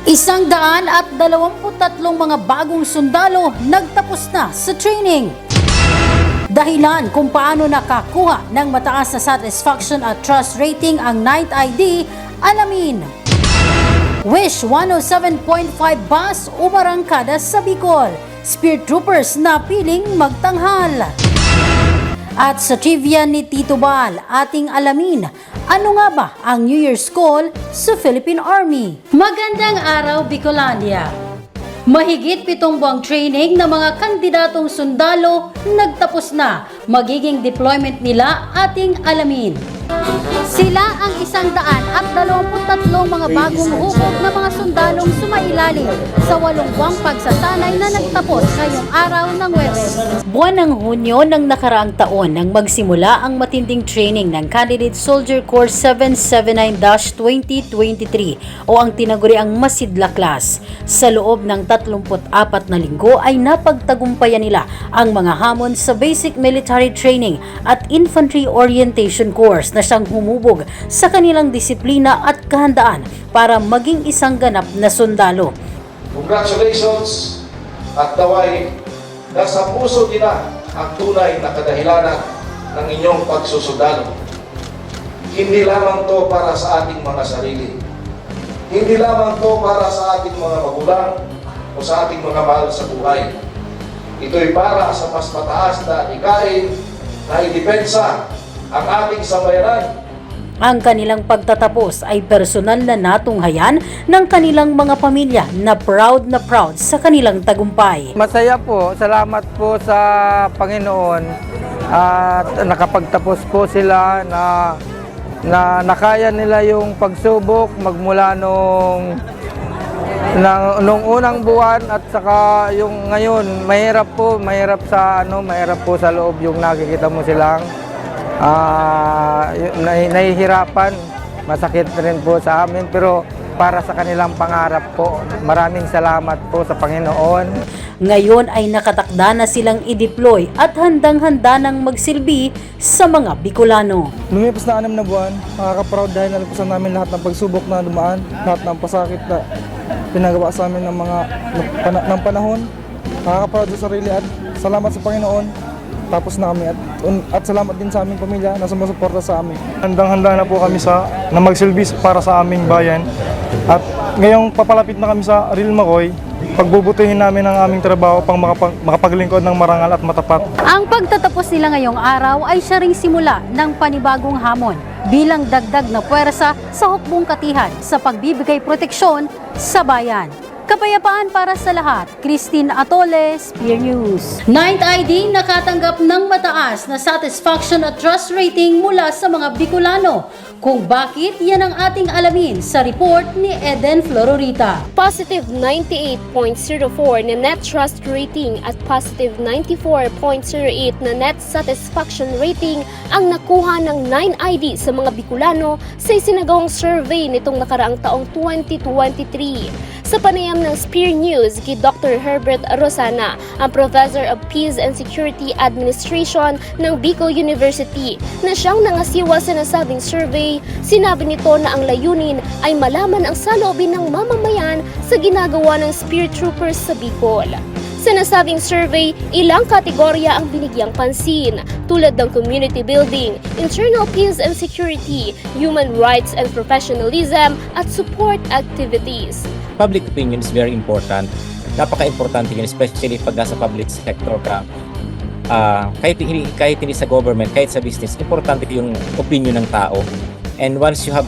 123 mga bagong sundalo nagtapos na sa training. Dahilan kung paano nakakuha ng mataas na satisfaction at trust rating ang Night ID, alamin. Wish 107.5 bus umarangkada sa Bicol. Spirit Troopers na piling magtanghal. At sa trivia ni Tito Bal, ating alamin, ano nga ba ang New Year's Call sa Philippine Army? Magandang araw, Bicolandia! Mahigit 7 buwang training ng mga kandidatong sundalo nagtapos na. Magiging deployment nila ating alamin. Sila ang 123 mga bagong hukog na mga sundalong sumailalim sa 8 buwang pagsasanay na nagtapos ngayong araw ng Huwebes. Buwan ng Hunyo ng nakaraang taon nang magsimula ang matinding training ng Candidate Soldier Corps 779-2023 o ang tinaguriang Masidla Class. Sa loob ng 34 na linggo ay napagtagumpayan nila ang mga hamon sa basic military training at infantry orientation course na siyang humubog sa kanilang disiplina at kahandaan para maging isang ganap na sundalo. Congratulations at naway nasa puso nila ang tunay na kadahilanan ng inyong pagsusundalo. Hindi lamang to para sa ating mga sarili. Hindi lamang to para sa ating mga magulang o sa ating mga mahal sa buhay. Ito'y para sa mas mataas na adhikain na idepensa ang ating sambayanan. Ang kanilang pagtatapos ay personal na natunghayan ng kanilang mga pamilya na proud sa kanilang tagumpay. Masaya po, salamat po sa Panginoon at nakapagtapos po sila na nakaya nila yung pagsubok magmula nung unang buwan at saka yung ngayon mahirap po sa loob yung nakikita mo silang nahihirapan, masakit rin po sa amin pero para sa kanilang pangarap po. Maraming salamat po sa Panginoon. Ngayon ay nakatakda na silang i-deploy at handang-handa ng magsilbi sa mga Bicolano. Lumipas na 6 na buwan, nakaka-proud dahil nalampasan namin lahat ng pagsubok na dumaan, lahat ng pasakit na pinagawa sa amin ng panahon. Nakaka-proud sa sarili at salamat sa Panginoon. Tapos na kami at salamat din sa aming pamilya na sumusuporta sa amin. Handang-handa na po kami na magsilbi para sa aming bayan. At ngayong papalapit na kami sa Real McCoy, pagbubutihin namin ang aming trabaho pang makapaglingkod ng marangal at matapat. Ang pagtatapos nila ngayong araw ay siya ring simula ng panibagong hamon bilang dagdag na puwersa sa hukbong katihan sa pagbibigay proteksyon sa bayan. Kapayapaan para sa lahat. Christine Atole, Spear News. Night ID nakatanggap ng mataas na satisfaction at trust rating mula sa mga Bicolano. Kung bakit, yan ang ating alamin sa report ni Eden Flororita. Positive 98.04 na net trust rating at positive 94.08 na net satisfaction rating ang nakuha ng 9ID sa mga Bicolano sa isinagawang survey nitong nakaraang taong 2023. Sa panayam ng Spear News kay Dr. Herbert Rosana, ang Professor of Peace and Security Administration ng Bicol University, na siyang nangasiwa sa nasabing survey, sinabi nito na ang layunin ay malaman ang saloobin ng mamamayan sa ginagawa ng Spirit Troopers sa Bicol. Sa nasabing survey, ilang kategorya ang binigyang pansin, tulad ng community building, internal peace and security, human rights and professionalism, at support activities. Public opinion is very important. Napaka-importante yun, especially pag nasa public sector ka. Kahit hindi sa government, kahit sa business, importante yung opinion ng tao. And once you have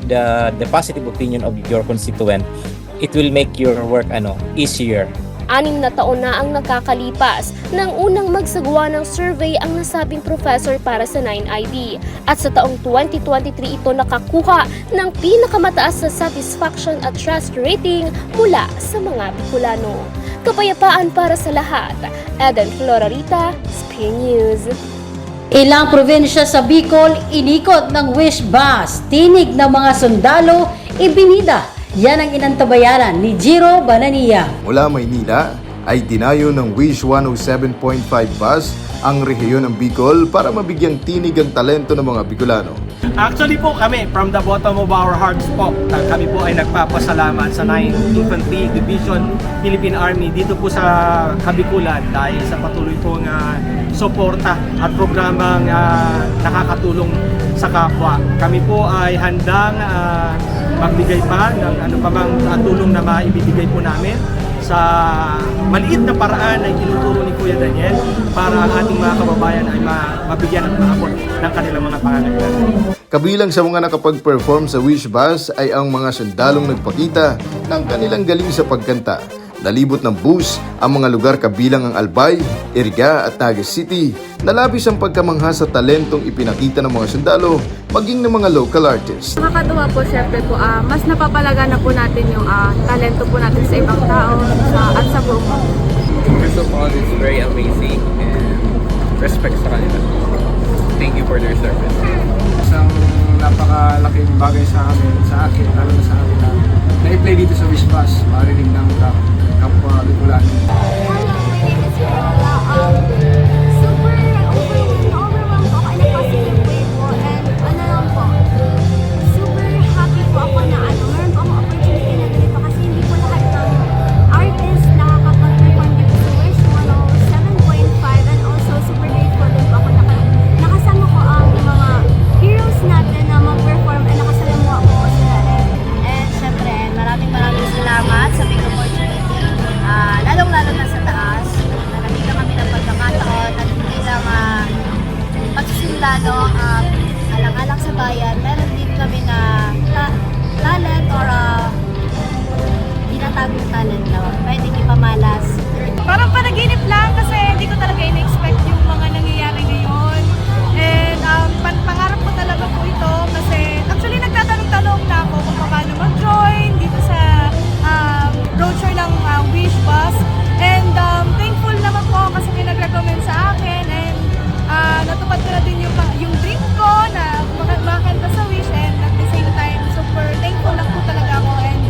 the positive opinion of your constituent, it will make your work easier. 6 na taon na ang nakakalipas nang unang magsagawa ng survey ang nasabing professor para sa 9ID. At sa taong 2023 ito nakakuha ng pinakamataas na satisfaction at trust rating mula sa mga Bicolano. Kapayapaan para sa lahat. Eden Flororita, Spear News. Ilang probinsya sa Bicol inikot ng Wish Bus. Tinig ng mga sundalo, ibinida. Yan ang inantabayaran ni Jiro Banania. Mula Maynila, ay dinayo ng Wish 107.5 bus ang rehiyon ng Bicol para mabigyang tinig ang talento ng mga Bicolano. Actually po kami, from the bottom of our hearts po, kami po ay nagpapasalamat sa 9th Infantry Division Philippine Army dito po sa Kabikulan dahil sa patuloy pong suporta at programang nakakatulong sa kapwa. Kami po ay handang magbigay pa ng ano pa mang tulong na maibibigay po namin sa maliit na paraan ay tinuturo ni Kuya Daniel para ang ating mga kababayan ay mabigyan at maabot ng kanilang mga pangangailangan. Kabilang sa mga nakapag-perform sa Wish Bus ay ang mga sundalong nagpakita ng kanilang galing sa pagkanta. Nalibot ng bus ang mga lugar kabilang ang Albay, Iriga at Naga City na labis ang pagkamangha sa talentong ipinakita ng mga sundalo maging ng mga local artists. Nakakatuwa po, syempre po, mas napapalaga na po natin yung talento po natin sa ibang tao at sa buong mundo. First of all, it's very amazing and respect sa kanila. Thank you for their service. Isang napakalaking bagay sa akin, lalo na sa akin na na-play dito sa Wish Bus, marinig ng kapwa Bicolano. Lalong-lalo na sa taas, na nakita kami ng pagkakataon at hindi lang pagsisimula, alang-alang sa bayan, meron din kami na talent or tinatagong talent na pwedeng ipamalas. Parang panaginip lang kasi hindi ko talaga in-expect yung mga nangyayari ngayon. And pangarap ko talaga po ito kasi actually nagtatanong-tanong na ako kung paano mag-join dito sa roadshow ng Wish Bus. And thankful naman po kasi pinag-recommend sa akin and natupad ko na din yung dream ko na makakanta sa Wish, and at the same time super thankful lang po talaga ako, and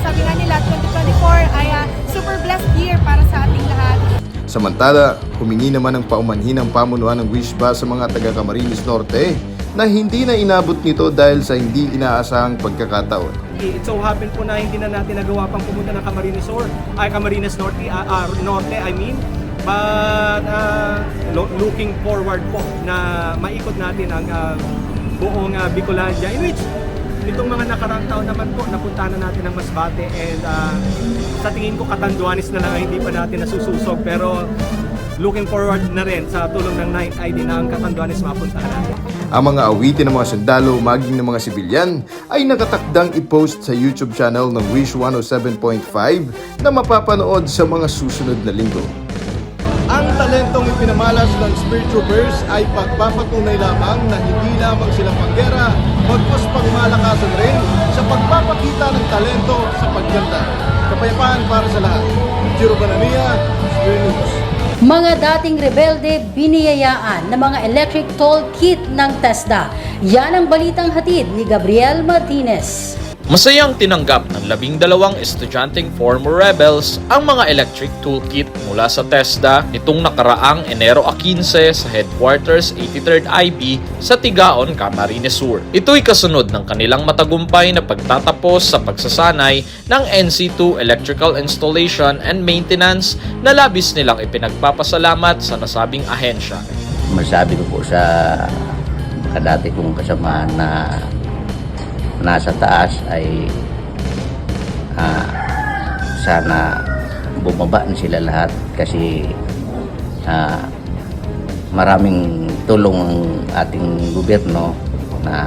sabi nga nila 2024 ay super blessed year para sa ating lahat. Samantala, humingi naman ng paumanhin ang pamunuan ng Wish Bus sa mga taga Camarines Norte na hindi na inabot nito dahil sa hindi inaasahang pagkakataon. It so happen po na hindi na natin nagawa pang pumunta ng Camarines Norte, but looking forward po na maikot natin ang buong Bicolandia, in which nitong mga nakaraang taon naman po napunta na natin ang Masbate, and sa tingin ko Catanduanes na lang ang hindi pa natin nasususog, pero looking forward na rin sa tulong ng 9th ID na ang Catanduanes mapuntahan natin. Ang mga awitin ng mga sundalo, maging ng mga sibilyan, ay nakatakdang i-post sa YouTube channel ng Wish 107.5 na mapapanood sa mga susunod na linggo. Ang talentong ipinamalas ng Spirit Troopers ay pagpapatunay lamang na hindi lamang sila panggera, bagkus pangmalakasan rin sa pagpapakita ng talento sa pagkanta. Kapayapaan para sa lahat. Jiro Banania, Spirit News. Mga dating rebelde biniyayaan ng mga electric toll kit ng TESDA. Yan ang balitang hatid ni Gabriel Martinez. Masayang tinanggap ng 12 estudyanteng former rebels ang mga electric toolkit mula sa TESDA nitong nakaraang Enero 15 sa Headquarters 83rd IB sa Tigaon, Camarines Sur. Ito'y kasunod ng kanilang matagumpay na pagtatapos sa pagsasanay ng NC2 Electrical Installation and Maintenance na labis nilang ipinagpapasalamat sa nasabing ahensya. Masabi ko po sa kadati kong kasama na nasa taas ay sana bumaba na sila lahat kasi maraming tulong ang ating gobyerno na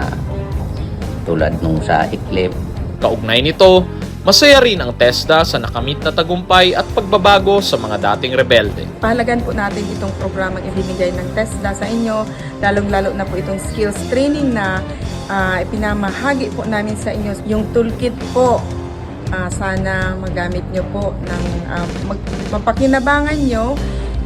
tulad nung sa ICLEP. Kaugnay nito, masaya rin ang TESDA sa nakamit na tagumpay at pagbabago sa mga dating rebelde. Pahalagan po natin itong programang ibinigay ng TESDA sa inyo, lalong-lalo na po itong skills training na ipinamahagi po namin sa inyo. Yung toolkit po, sana magamit nyo po ng mapakinabangan nyo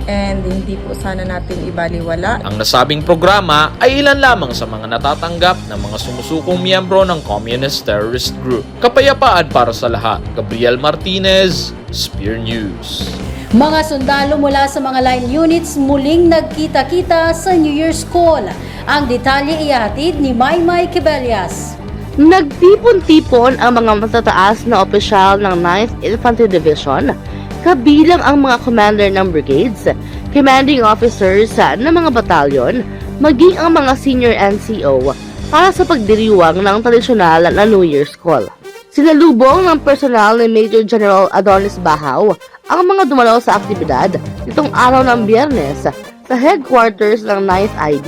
and hindi po sana natin ibaliwala. Ang nasabing programa ay ilan lamang sa mga natatanggap ng mga sumusukong miyembro ng Communist Terrorist Group. Kapayapaan para sa lahat. Gabriel Martinez, Spear News. Mga sundalo mula sa mga line units muling nagkita-kita sa New Year's Call. Ang detalye ihatid ni Maymay Quebelias. Nagtipon-tipon ang mga matataas na opisyal ng 9th Infantry Division, kabilang ang mga commander ng brigades, commanding officers ng mga batalyon, maging ang mga senior NCO para sa pagdiriwang ng tradisyonal na New Year's Call. Sinalubong ng personal ni Major General Adonis Bahaw ang mga dumalo sa aktibidad nitong araw ng Biyernes sa headquarters ng 9th ID.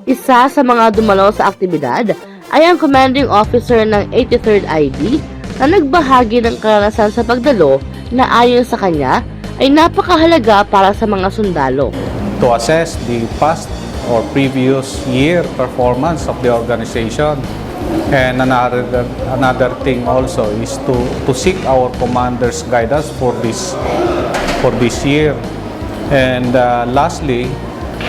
Isa sa mga dumalo sa aktibidad ay ang commanding officer ng 83rd ID na nagbahagi ng karanasan sa pagdalo na ayon sa kanya ay napakahalaga para sa mga sundalo. To assess the past or previous year performance of the organization. And another thing also is to seek our commander's guidance for this year. And lastly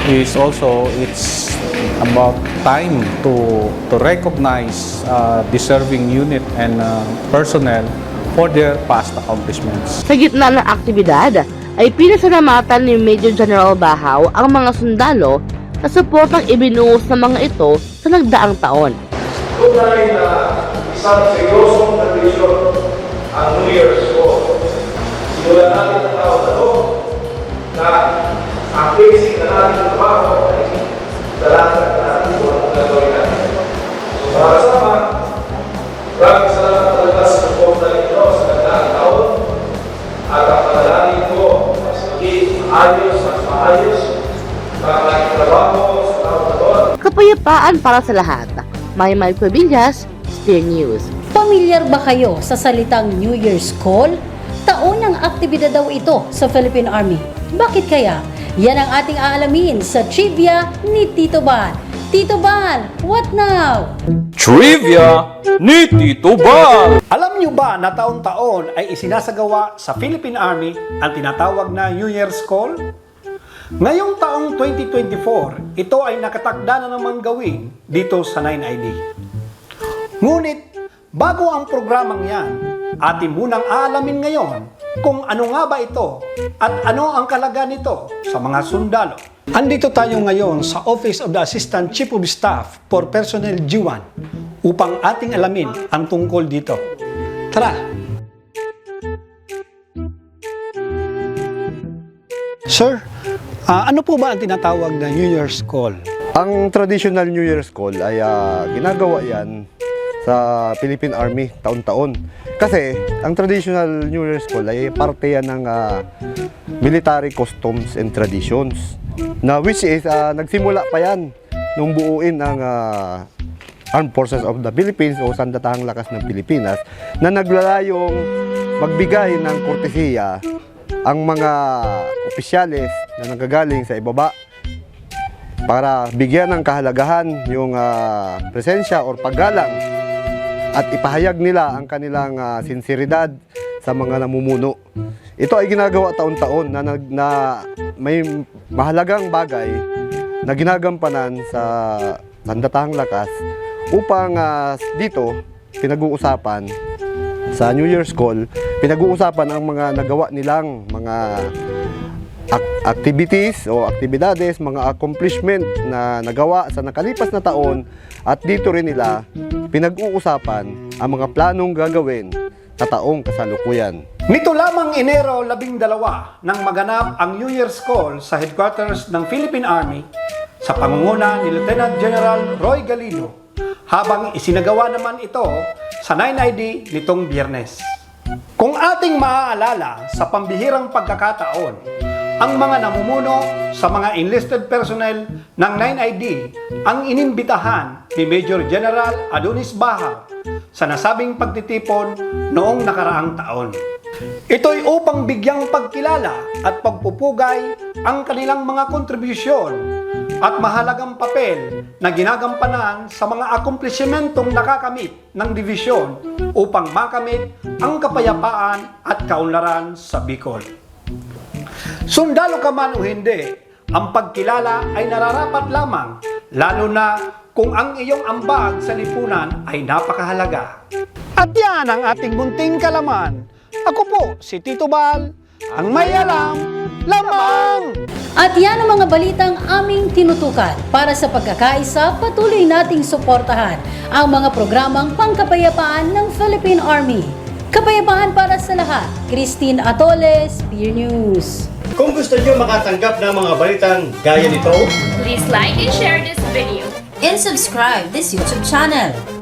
is also it's about time to recognize deserving unit and personnel for their past accomplishments. Sa gitna ng aktibidad ay pinasalamatan ni Major General Bahaw ang mga sundalo sa suportang ibinuhos ng mga ito sa nagdaang taon. Tunay na isang seryosong tradisyon ang New Year's Call. Sinulan natin ang taon na ito na ang basic na natin trabaho ay dalasan na natin kung anong gagawin natin. So para sama, maraming salamat talaga sa suporta ninyo sa nagdaang taon at ang panalangin ko mas maging ayos at maayos ang aking trabaho sa taon na ito. Kapayapaan para sa lahat. Maymay Quebelias, Spear News. Pamilyar ba kayo sa salitang New Year's Call? Taon ng aktibidad daw ito sa Philippine Army. Bakit kaya? Yan ang ating aalamin sa trivia ni Tito Bal. Tito Bal, what now? Trivia ni Tito Bal! Alam nyo ba na taon-taon ay isinasagawa sa Philippine Army ang tinatawag na New Year's Call? Ngayong taong 2024, ito ay nakatakda na naman gawin dito sa 9ID. Ngunit, bago ang programang yan, atin munang aalamin ngayon kung ano nga ba ito at ano ang kalaga nito sa mga sundalo. Andito tayo ngayon sa Office of the Assistant Chief of Staff for Personnel G1 upang ating alamin ang tungkol dito. Tara! Sir, ano po ba ang tinatawag na New Year's Call? Ang traditional New Year's Call ay ginagawa yan sa Philippine Army taon-taon. Kasi ang traditional New Year's Call ay parte yan ng military customs and traditions. Na which is nagsimula pa yan nung buuin ang Armed Forces of the Philippines o Sandatahang Lakas ng Pilipinas na naglalayong magbigay ng kortesiya ang mga opisyales na nanggagaling sa ibaba para bigyan ng kahalagahan yung presensya or paggalang at ipahayag nila ang kanilang sinseridad sa mga namumuno. Ito ay ginagawa taon-taon na may mahalagang bagay na ginagampanan sa Sandatahang Lakas upang dito pinag-uusapan sa New Year's Call, pinag-uusapan ang mga nagawa nilang mga activities o aktibidades, mga accomplishment na nagawa sa nakalipas na taon at dito rin nila pinag-uusapan ang mga planong gagawin sa taong kasalukuyan. Nito lamang Enero 12 nang maganap ang New Year's Call sa headquarters ng Philippine Army sa pangunguna ni Lieutenant General Roy Galindo, habang isinagawa naman ito sa 9ID nitong Biyernes. Kung ating maaalala sa pambihirang pagkakataon, ang mga namumuno sa mga enlisted personnel ng 9ID ang inimbitahan ni Major General Adonis Bahaw sa nasabing pagtitipon noong nakaraang taon. Ito'y upang bigyang pagkilala at pagpupugay ang kanilang mga kontribusyon at mahalagang papel na ginagampanan sa mga akumplisimentong nakakamit ng divisyon upang makamit ang kapayapaan at kaunlaran sa Bicol. Sundalo ka man o hindi, ang pagkilala ay nararapat lamang, lalo na kung ang iyong ambag sa lipunan ay napakahalaga. At yan ang ating munting kalaman. Ako po si Tito Bal, Ang may alam, lamang! At yan ang mga balitang aming tinutukan. Para sa pagkakaisa, patuloy nating suportahan ang mga programang pangkapayapaan ng Philippine Army. Kapayapaan para sa lahat. Christine Atoles, Peer News. Kung gusto nyo makatanggap ng mga balitang gaya nito, Please like and share this video. And subscribe this YouTube channel.